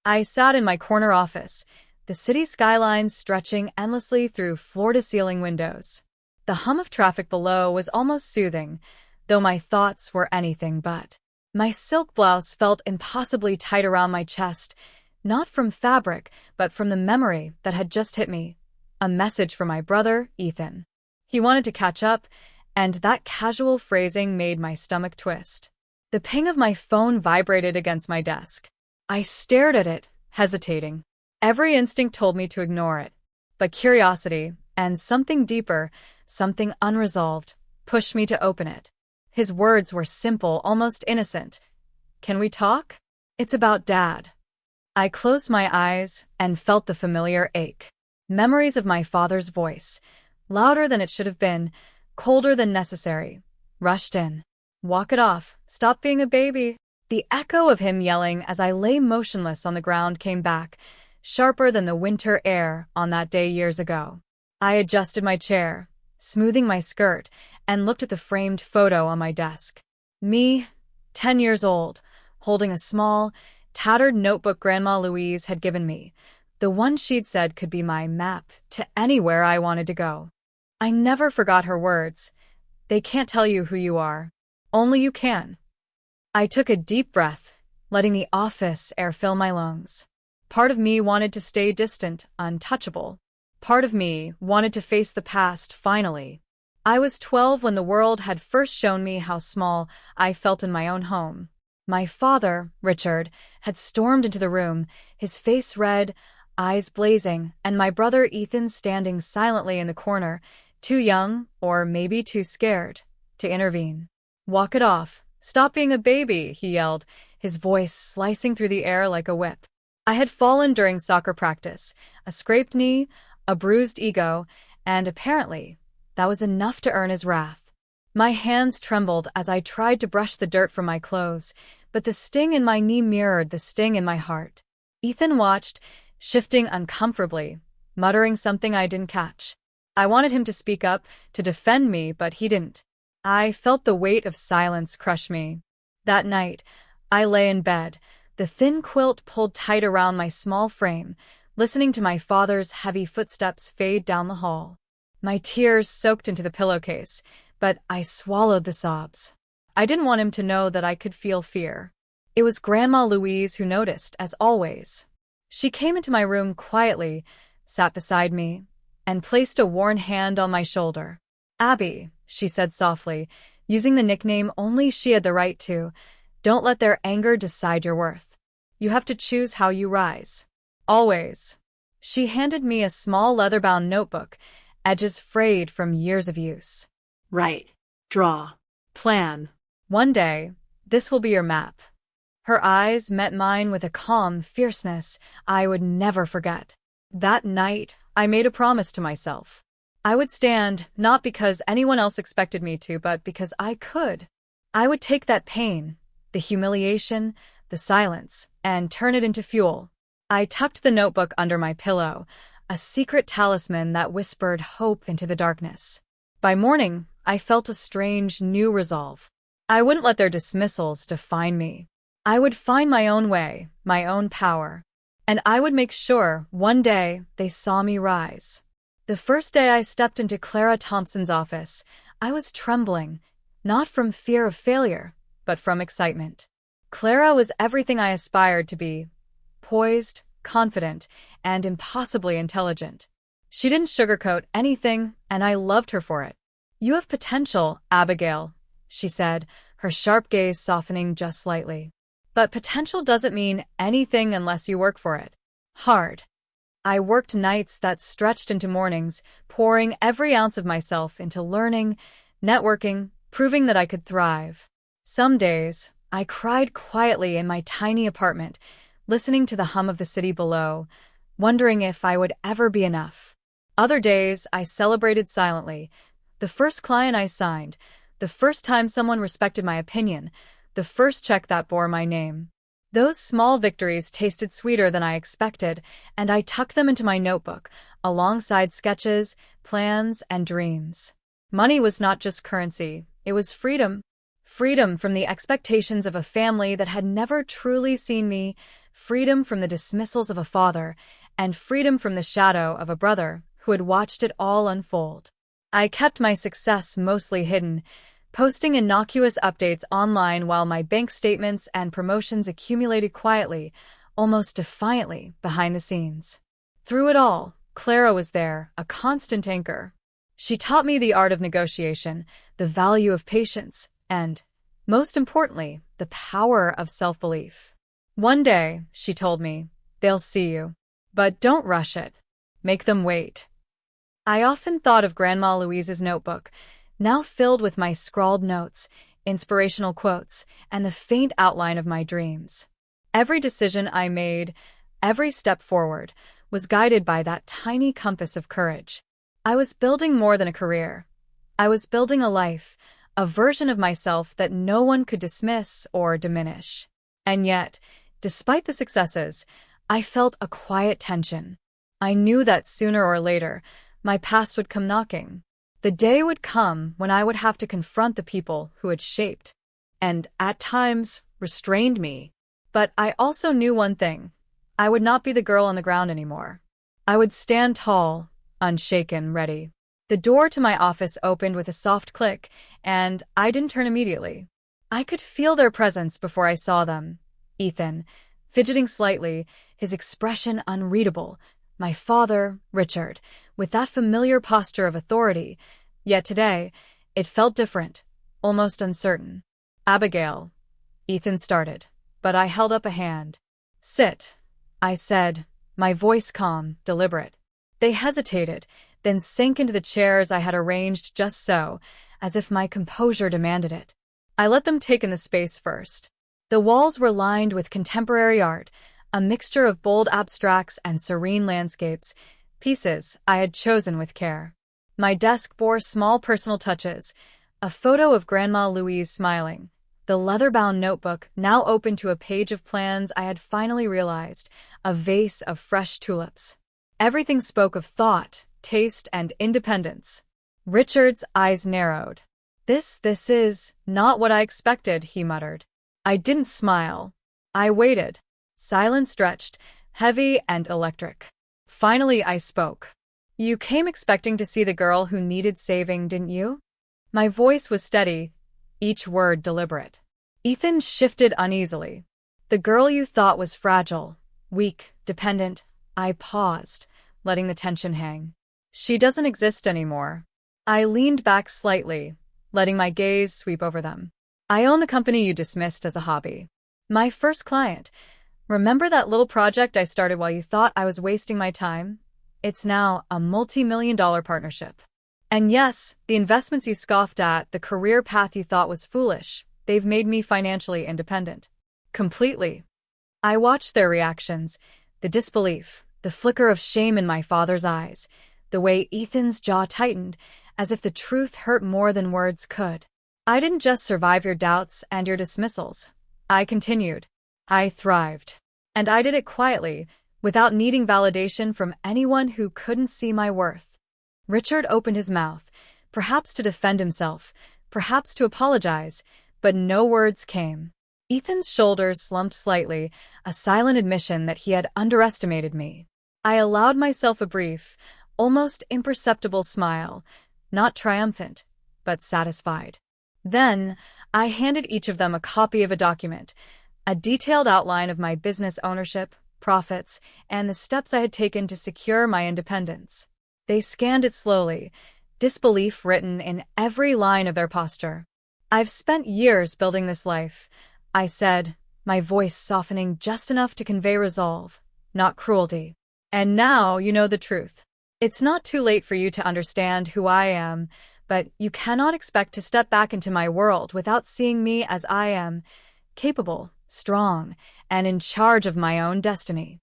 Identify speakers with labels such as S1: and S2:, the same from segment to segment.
S1: I sat in my corner office, the city skyline stretching endlessly through floor-to-ceiling windows. The hum of traffic below was almost soothing, though my thoughts were anything but. My silk blouse felt impossibly tight around my chest, not from fabric, but from the memory that had just hit me. A message from my brother, Ethan. He wanted to catch up, and that casual phrasing made my stomach twist. The ping of my phone vibrated against my desk. I stared at it, hesitating. Every instinct told me to ignore it, but curiosity, and something deeper, something unresolved, pushed me to open it. His words were simple, almost innocent. "Can we talk? It's about Dad." I closed my eyes and felt the familiar ache. Memories of my father's voice, louder than it should have been, colder than necessary, rushed in. "Walk it off. Stop being a baby." The echo of him yelling as I lay motionless on the ground came back, sharper than the winter air on that day years ago. I adjusted my chair, smoothing my skirt, and looked at the framed photo on my desk. Me, 10 years old, holding a small, tattered notebook Grandma Louise had given me, the one she'd said could be my map to anywhere I wanted to go. I never forgot her words. "They can't tell you who you are. Only you can." I took a deep breath, letting the office air fill my lungs. Part of me wanted to stay distant, untouchable. Part of me wanted to face the past, finally. I was 12 when the world had first shown me how small I felt in my own home. My father, Richard, had stormed into the room, his face red, eyes blazing, and my brother Ethan standing silently in the corner, too young, or maybe too scared, to intervene. "Walk it off. Stop being a baby," he yelled, his voice slicing through the air like a whip. I had fallen during soccer practice, a scraped knee, a bruised ego, and apparently, that was enough to earn his wrath. My hands trembled as I tried to brush the dirt from my clothes, but the sting in my knee mirrored the sting in my heart. Ethan watched, shifting uncomfortably, muttering something I didn't catch. I wanted him to speak up, to defend me, but he didn't. I felt the weight of silence crush me. That night, I lay in bed, the thin quilt pulled tight around my small frame, listening to my father's heavy footsteps fade down the hall. My tears soaked into the pillowcase, but I swallowed the sobs. I didn't want him to know that I could feel fear. It was Grandma Louise who noticed, as always. She came into my room quietly, sat beside me, and placed a worn hand on my shoulder. "Abby," she said softly, using the nickname only she had the right to, "don't let their anger decide your worth. You have to choose how you rise. Always." She handed me a small leather-bound notebook, edges frayed from years of use.
S2: "Write, draw, plan.
S1: One day, this will be your map." Her eyes met mine with a calm fierceness I would never forget. That night, I made a promise to myself. I would stand, not because anyone else expected me to, but because I could. I would take that pain, the humiliation, the silence, and turn it into fuel. I tucked the notebook under my pillow, a secret talisman that whispered hope into the darkness. By morning, I felt a strange, new resolve. I wouldn't let their dismissals define me. I would find my own way, my own power. And I would make sure, one day, they saw me rise. The first day I stepped into Clara Thompson's office, I was trembling, not from fear of failure, but from excitement. Clara was everything I aspired to be, poised, confident, and impossibly intelligent. She didn't sugarcoat anything, and I loved her for it. "You have potential, Abigail," she said, her sharp gaze softening just slightly. "But potential doesn't mean anything unless you work for it. Hard." I worked nights that stretched into mornings, pouring every ounce of myself into learning, networking, proving that I could thrive. Some days, I cried quietly in my tiny apartment, listening to the hum of the city below, wondering if I would ever be enough. Other days, I celebrated silently. The first client I signed, the first time someone respected my opinion, the first check that bore my name. Those small victories tasted sweeter than I expected, and I tucked them into my notebook, alongside sketches, plans, and dreams. Money was not just currency, it was freedom. Freedom from the expectations of a family that had never truly seen me, freedom from the dismissals of a father, and freedom from the shadow of a brother who had watched it all unfold. I kept my success mostly hidden, posting innocuous updates online while my bank statements and promotions accumulated quietly, almost defiantly, behind the scenes. Through it all, Clara was there, a constant anchor. She taught me the art of negotiation, the value of patience, and, most importantly, the power of self-belief. One day, she told me, they'll see you. But don't rush it. Make them wait. I often thought of Grandma Louise's notebook, now filled with my scrawled notes, inspirational quotes, and the faint outline of my dreams. Every decision I made, every step forward, was guided by that tiny compass of courage. I was building more than a career. I was building a life, a version of myself that no one could dismiss or diminish. And yet, despite the successes, I felt a quiet tension. I knew that sooner or later, my past would come knocking. The day would come when I would have to confront the people who had shaped, and at times, restrained me. But I also knew one thing. I would not be the girl on the ground anymore. I would stand tall, unshaken, ready. The door to my office opened with a soft click, and I didn't turn immediately. I could feel their presence before I saw them. Ethan, fidgeting slightly, his expression unreadable. My father, Richard, with that familiar posture of authority. Yet today, it felt different, almost uncertain. Abigail, Ethan started, but I held up a hand. Sit, I said, my voice calm, deliberate. They hesitated, then sank into the chairs I had arranged just so, as if my composure demanded it. I let them take in the space first. The walls were lined with contemporary art, a mixture of bold abstracts and serene landscapes, pieces I had chosen with care. My desk bore small personal touches, a photo of Grandma Louise smiling, the leather-bound notebook now open to a page of plans I had finally realized, a vase of fresh tulips. Everything spoke of thought, taste, and independence. Richard's eyes narrowed. This is not what I expected, he muttered. I didn't smile. I waited. Silence stretched, heavy and electric. Finally, I spoke. You came expecting to see the girl who needed saving, didn't you? My voice was steady, each word deliberate. Ethan shifted uneasily. The girl you thought was fragile, weak, dependent. I paused, letting the tension hang. She doesn't exist anymore. I leaned back slightly, letting my gaze sweep over them. I own the company you dismissed as a hobby. My first client. Remember that little project I started while you thought I was wasting my time? It's now a multi-million-dollar partnership. And yes, the investments you scoffed at, the career path you thought was foolish, they've made me financially independent. Completely. I watched their reactions, the disbelief, the flicker of shame in my father's eyes, the way Ethan's jaw tightened, as if the truth hurt more than words could. I didn't just survive your doubts and your dismissals. I continued. I thrived. And I did it quietly, without needing validation from anyone who couldn't see my worth. Richard opened his mouth, perhaps to defend himself, perhaps to apologize, but no words came. Ethan's shoulders slumped slightly, a silent admission that he had underestimated me. I allowed myself a brief, almost imperceptible smile, not triumphant, but satisfied. Then, I handed each of them a copy of a document, a detailed outline of my business ownership, profits, and the steps I had taken to secure my independence. They scanned it slowly, disbelief written in every line of their posture. I've spent years building this life, I said, my voice softening just enough to convey resolve, not cruelty. And now you know the truth. It's not too late for you to understand who I am, but you cannot expect to step back into my world without seeing me as I am, capable, strong, and in charge of my own destiny.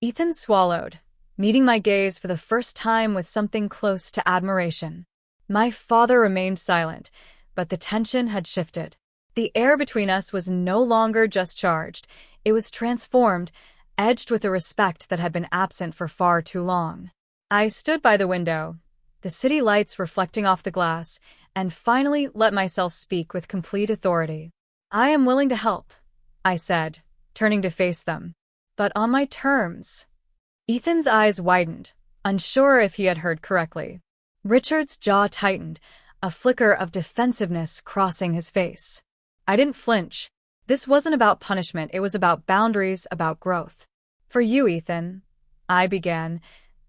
S1: Ethan swallowed, meeting my gaze for the first time with something close to admiration. My father remained silent, but the tension had shifted. The air between us was no longer just charged, it was transformed, edged with a respect that had been absent for far too long. I stood by the window, the city lights reflecting off the glass, and finally let myself speak with complete authority. "I am willing to help," I said, turning to face them. "But on my terms." Ethan's eyes widened, unsure if he had heard correctly. Richard's jaw tightened, a flicker of defensiveness crossing his face. I didn't flinch. This wasn't about punishment, it was about boundaries, about growth. "For you, Ethan," I began,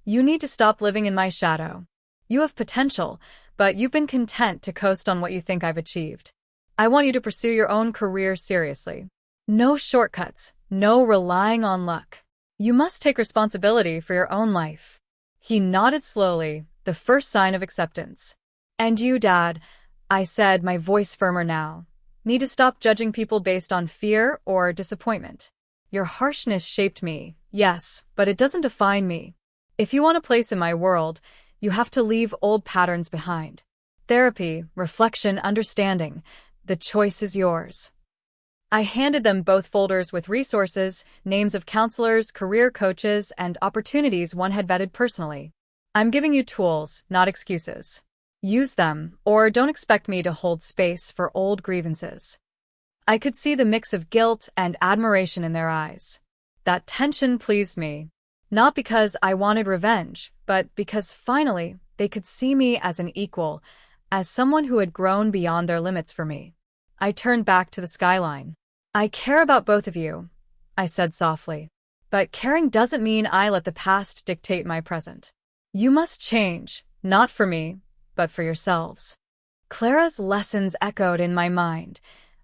S1: "you need to stop living in my shadow. You have potential, but you've been content to coast on what you think I've achieved. I want you to pursue your own career seriously. No shortcuts, no relying on luck. You must take responsibility for your own life." He nodded slowly, the first sign of acceptance. "And you, Dad," I said, my voice firmer now, "need to stop judging people based on fear or disappointment. Your harshness shaped me, yes, but it doesn't define me. If you want a place in my world, you have to leave old patterns behind. Therapy, reflection, understanding. The choice is yours." I handed them both folders with resources, names of counselors, career coaches, and opportunities one had vetted personally. "I'm giving you tools, not excuses. Use them, or don't expect me to hold space for old grievances." I could see the mix of guilt and admiration in their eyes. That tension pleased me, not because I wanted revenge, but because finally they could see me as an equal, as someone who had grown beyond their limits for me. I turned back to the skyline. "I care about both of you," I said softly. "But caring doesn't mean I let the past dictate my present. You must change, not for me, but for yourselves." Clara's lessons echoed in my mind.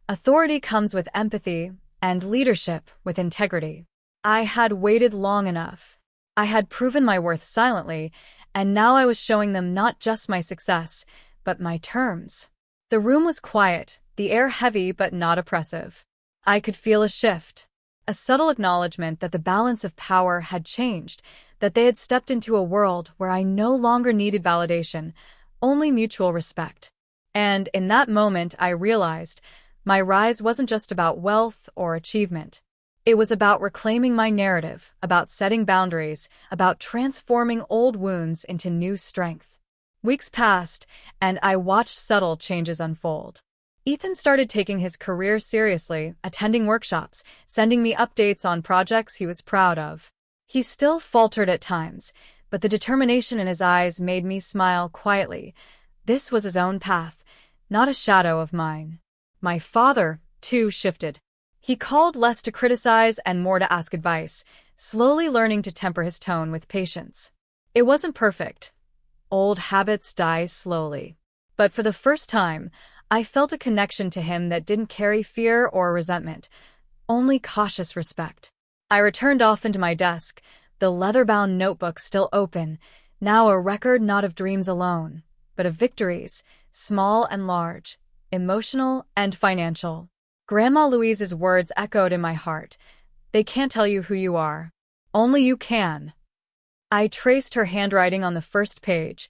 S1: Authority comes with empathy, and leadership with integrity. I had waited long enough. I had proven my worth silently, and now I was showing them not just my success, but my terms. The room was quiet, the air heavy but not oppressive. I could feel a shift, a subtle acknowledgement that the balance of power had changed, that they had stepped into a world where I no longer needed validation, only mutual respect. And in that moment I realized my rise wasn't just about wealth or achievement. It was about reclaiming my narrative, about setting boundaries, about transforming old wounds into new strength. Weeks passed, and I watched subtle changes unfold. Ethan started taking his career seriously, attending workshops, sending me updates on projects he was proud of. He still faltered at times, but the determination in his eyes made me smile quietly. This was his own path, not a shadow of mine. My father, too, shifted. He called less to criticize and more to ask advice, slowly learning to temper his tone with patience. It wasn't perfect. Old habits die slowly. But for the first time, I felt a connection to him that didn't carry fear or resentment, only cautious respect. I returned often to my desk, the leather-bound notebook still open, now a record not of dreams alone, but of victories, small and large, emotional and financial. Grandma Louise's words echoed in my heart. "They can't tell you who you are. Only you can." I traced her handwriting on the first page,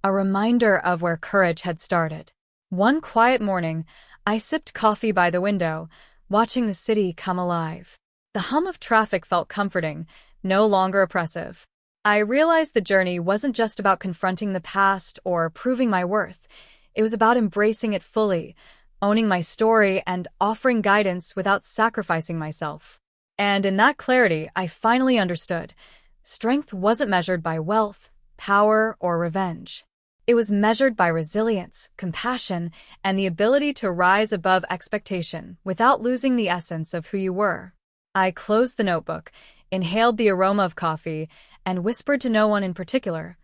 S1: a reminder of where courage had started. One quiet morning, I sipped coffee by the window, watching the city come alive. The hum of traffic felt comforting, no longer oppressive. I realized the journey wasn't just about confronting the past or proving my worth. It was about embracing it fully, owning my story, and offering guidance without sacrificing myself. And in that clarity, I finally understood. Strength wasn't measured by wealth, power, or revenge. It was measured by resilience, compassion, and the ability to rise above expectation without losing the essence of who you were. I closed the notebook, inhaled the aroma of coffee, and whispered to no one in particular,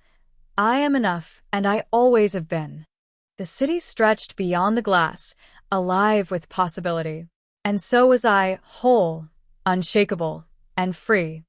S1: "I am enough, and I always have been." The city stretched beyond the glass, alive with possibility. And so was I, whole, unshakable, and free.